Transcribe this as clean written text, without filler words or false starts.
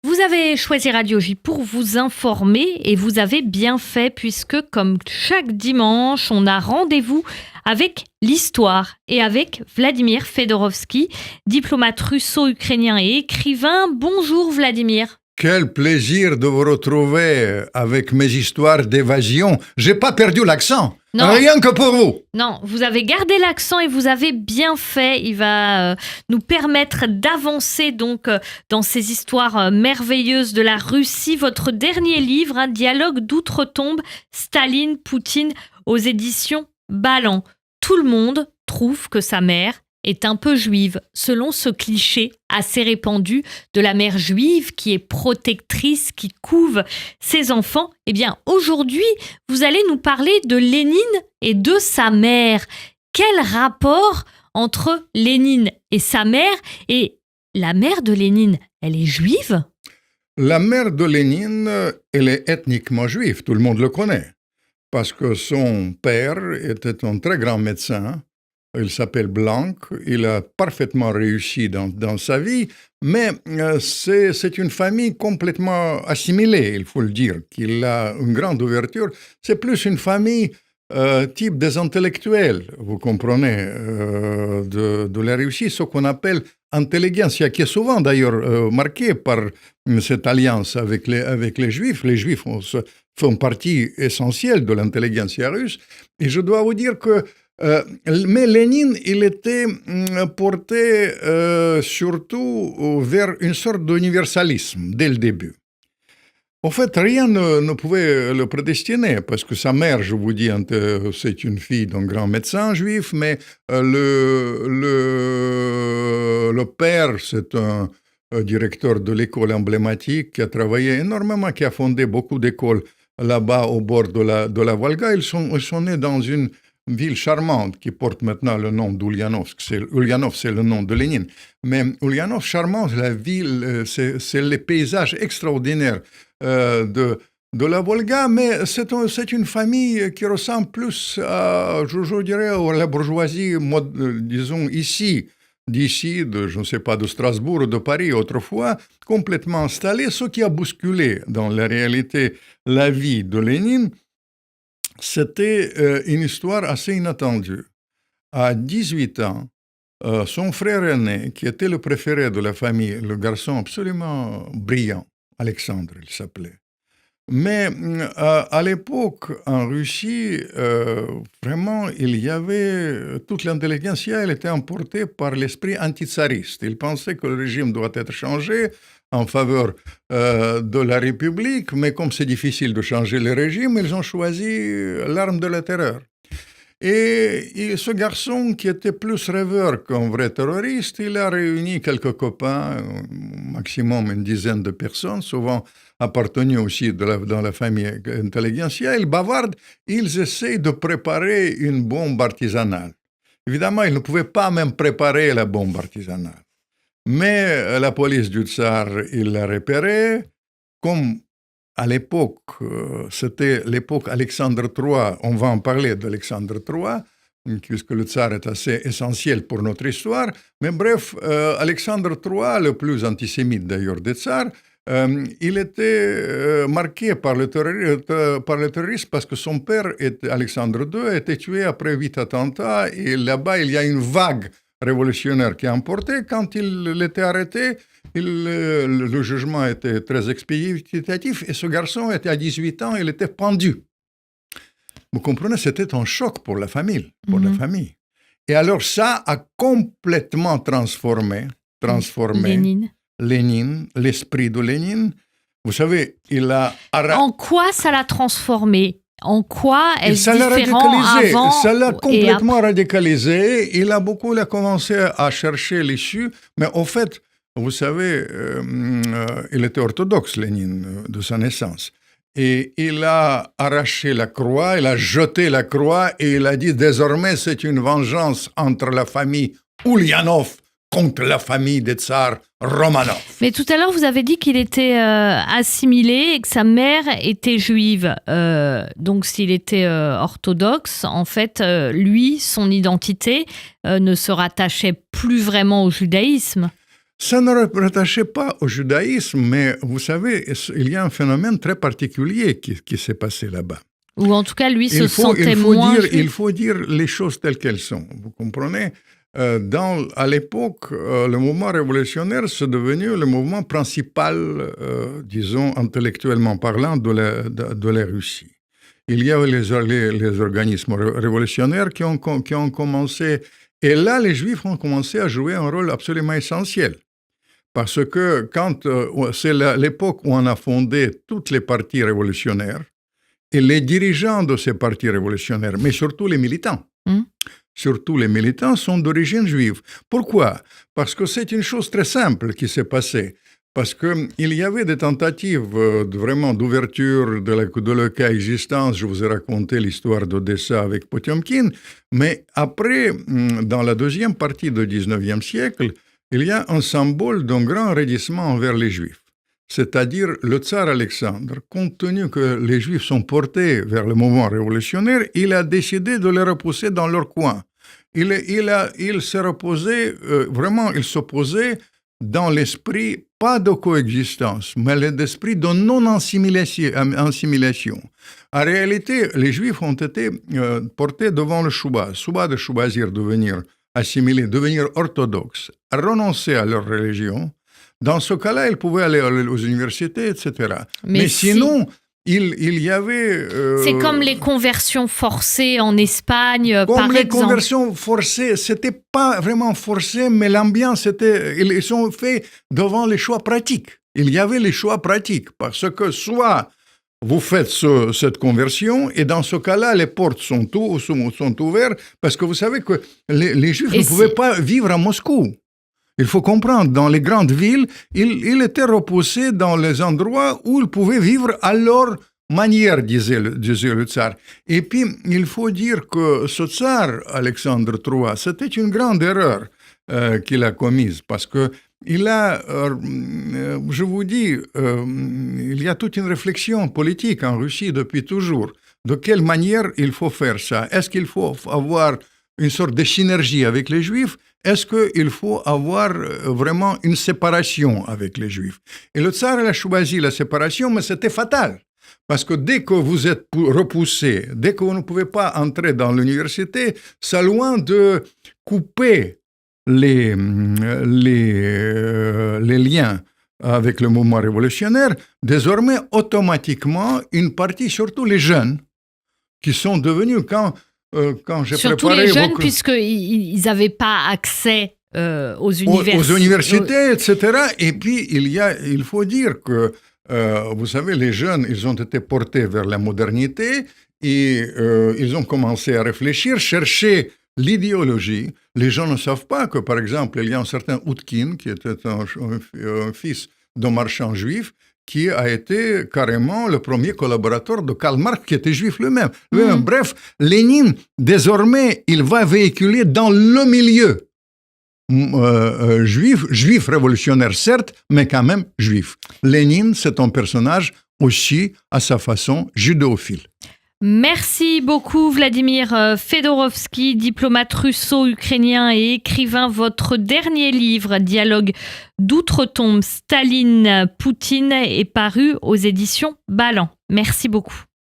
Vous avez choisi Radio J pour vous informer et vous avez bien fait puisque comme chaque dimanche, on a rendez-vous avec l'histoire et avec Vladimir Fedorovski, diplomate russo-ukrainien et écrivain. Bonjour Vladimir. Quel plaisir de vous retrouver avec mes histoires d'évasion. J'ai pas perdu l'accent. Non. Rien que pour vous. Non, vous avez gardé l'accent et vous avez bien fait. Il va nous permettre d'avancer donc dans ces histoires merveilleuses de la Russie. Votre dernier livre, un dialogue d'outre-tombe, Staline, Poutine, aux éditions Ballant. Tout le monde trouve que sa mère est un peu juive, selon ce cliché assez répandu de la mère juive qui est protectrice, qui couve ses enfants. Eh bien, aujourd'hui, vous allez nous parler de Lénine et de sa mère. Quel rapport entre Lénine et sa mère? Et la mère de Lénine, elle est juive? La mère de Lénine, elle est ethniquement juive, tout le monde le connaît. Parce que son père était un très grand médecin. Il s'appelle Blanc, il a parfaitement réussi dans sa vie, mais c'est une famille complètement assimilée, il faut le dire, qu'il a une grande ouverture. C'est plus une famille type des intellectuels, vous comprenez, de la Russie, ce qu'on appelle intelligentsia, qui est souvent d'ailleurs marquée par cette alliance avec les Juifs. Les Juifs font partie essentielle de l'intelligentsia russe, et je dois vous dire que mais Lénine, il était porté surtout vers une sorte d'universalisme dès le début. En fait, rien ne pouvait le prédestiner, parce que sa mère, je vous dis, c'est une fille d'un grand médecin juif, mais le père, c'est un directeur de l'école emblématique qui a travaillé énormément, qui a fondé beaucoup d'écoles là-bas au bord de la Volga. Ils sont nés dans une ville charmante qui porte maintenant le nom d'Ulyanovsk. Ulyanov, c'est le nom de Lénine. Mais Ulyanov, charmante, la ville, c'est les paysages extraordinaires de la Volga, mais c'est une famille qui ressemble plus à, je dirais, à la bourgeoisie, disons, d'ici, je ne sais pas, de Strasbourg ou de Paris autrefois, complètement installée, ce qui a bousculé dans la réalité la vie de Lénine. C'était une histoire assez inattendue. À 18 ans, son frère aîné, qui était le préféré de la famille, le garçon absolument brillant, Alexandre, il s'appelait. Mais à l'époque, en Russie, vraiment, il y avait toute l'intelligentsia, elle était emportée par l'esprit antitsariste. Il pensait que le régime doit être changé en faveur de la République, mais comme c'est difficile de changer le régime, ils ont choisi l'arme de la terreur. Et ce garçon, qui était plus rêveur qu'un vrai terroriste, il a réuni quelques copains, maximum une dizaine de personnes, souvent appartenus aussi dans la famille intelligentsia. Ils bavardent, ils essayent de préparer une bombe artisanale. Évidemment, ils ne pouvaient pas même préparer la bombe artisanale. Mais la police du tsar, il l'a repéré. Comme à l'époque, c'était l'époque Alexandre III, on va en parler d'Alexandre III, puisque le tsar est assez essentiel pour notre histoire. Mais bref, Alexandre III, le plus antisémite d'ailleurs des tsars, il était marqué par le terrorisme parce que son père, Alexandre II, a été tué après 8 attentats. Et là-bas, il y a une vague révolutionnaire qui a emporté. Quand il était arrêté, le jugement était très expéditif et ce garçon était à 18 ans, il était pendu. Vous comprenez, c'était un choc pour la famille. La famille. Et alors ça a complètement transformé Lénine, l'esprit de Lénine. Vous savez, il a... En quoi ça l'a transformé? En quoi est-ce différent avant? Ça l'a complètement radicalisé. Il a commencé à chercher l'issue. Mais au fait, vous savez, il était orthodoxe, Lénine, de sa naissance. Et il a arraché la croix, il a jeté la croix et il a dit, désormais, c'est une vengeance entre la famille Ulyanov contre la famille des tsars Romanov. Mais tout à l'heure, vous avez dit qu'il était assimilé et que sa mère était juive. Donc, s'il était orthodoxe, en fait, lui, son identité ne se rattachait plus vraiment au judaïsme. Ça ne rattachait pas au judaïsme, mais vous savez, il y a un phénomène très particulier qui s'est passé là-bas. Ou en tout cas, lui se sentait moins juif. Il faut dire les choses telles qu'elles sont. Vous comprenez? À l'époque, le mouvement révolutionnaire, c'est devenu le mouvement principal, disons, intellectuellement parlant, de la Russie. Il y avait les organismes révolutionnaires qui ont commencé, et là, les Juifs ont commencé à jouer un rôle absolument essentiel. Parce que c'est l'époque où on a fondé toutes les partis révolutionnaires, et les dirigeants de ces partis révolutionnaires, mais surtout les militants, sont d'origine juive. Pourquoi? Parce que c'est une chose très simple qui s'est passée. Parce qu'il y avait des tentatives vraiment d'ouverture de la coexistence. Je vous ai raconté l'histoire d'Odessa avec Potiomkin. Mais après, dans la deuxième partie du 19e siècle, il y a un symbole d'un grand raidissement envers les Juifs. C'est-à-dire le tsar Alexandre, compte tenu que les Juifs sont portés vers le mouvement révolutionnaire, il a décidé de les repousser dans leur coin. Il s'est reposé, vraiment, il s'opposait dans l'esprit, pas de coexistence, mais l'esprit de non-assimilation. En réalité, les Juifs ont été portés devant le choix de choisir de devenir assimilés, devenir orthodoxes, renoncer à leur religion. Dans ce cas-là, ils pouvaient aller aux universités, etc. Mais sinon, il y avait... C'est comme les conversions forcées en Espagne, par exemple. Comme les conversions forcées, c'était pas vraiment forcé, mais l'ambiance était... Ils sont faits devant les choix pratiques. Il y avait les choix pratiques, parce que soit vous faites cette conversion, et dans ce cas-là, les portes sont ouvertes, parce que vous savez que les Juifs ne pouvaient pas vivre à Moscou. Il faut comprendre, dans les grandes villes, ils étaient repoussés dans les endroits où ils pouvaient vivre à leur manière, disait le tsar. Et puis, il faut dire que ce tsar, Alexandre III, c'était une grande erreur qu'il a commise, parce que je vous dis, il y a toute une réflexion politique en Russie depuis toujours. De quelle manière il faut faire ça? Est-ce qu'il faut avoir une sorte de synergie avec les Juifs? Est-ce qu'il faut avoir vraiment une séparation avec les Juifs? Et le tsar a choisi la séparation, mais c'était fatal. Parce que dès que vous êtes repoussé, dès que vous ne pouvez pas entrer dans l'université, c'est loin de couper les liens avec le mouvement révolutionnaire. Désormais, automatiquement, une partie, surtout les jeunes, qui sont devenus... Quand j'ai surtout préparé les jeunes, puisqu'ils n'avaient pas accès aux universités, etc. Et puis, il faut dire que, vous savez, les jeunes, ils ont été portés vers la modernité et ils ont commencé à réfléchir, chercher l'idéologie. Les gens ne savent pas que, par exemple, il y a un certain Oudkin, qui était un fils d'un marchand juif, qui a été carrément le premier collaborateur de Karl Marx, qui était juif lui-même. Bref, Lénine, désormais, il va véhiculer dans le milieu juif révolutionnaire, certes, mais quand même juif. Lénine, c'est un personnage aussi, à sa façon, judéophile. Merci beaucoup Vladimir Fedorovski, diplomate russo-ukrainien et écrivain. Votre dernier livre, Dialogue d'outre-tombe, Staline-Poutine, est paru aux éditions Ballant. Merci beaucoup.